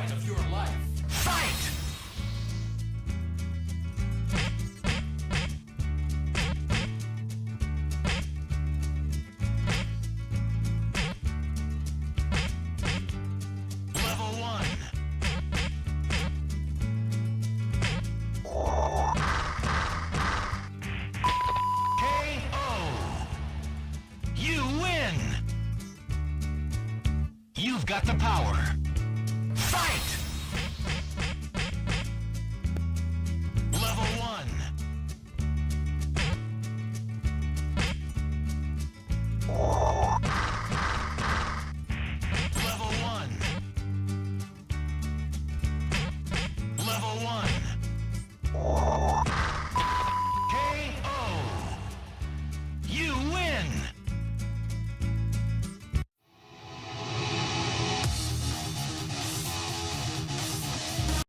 fight of your life. Fight! Level 1. KO! You win! You've got the power. Fight!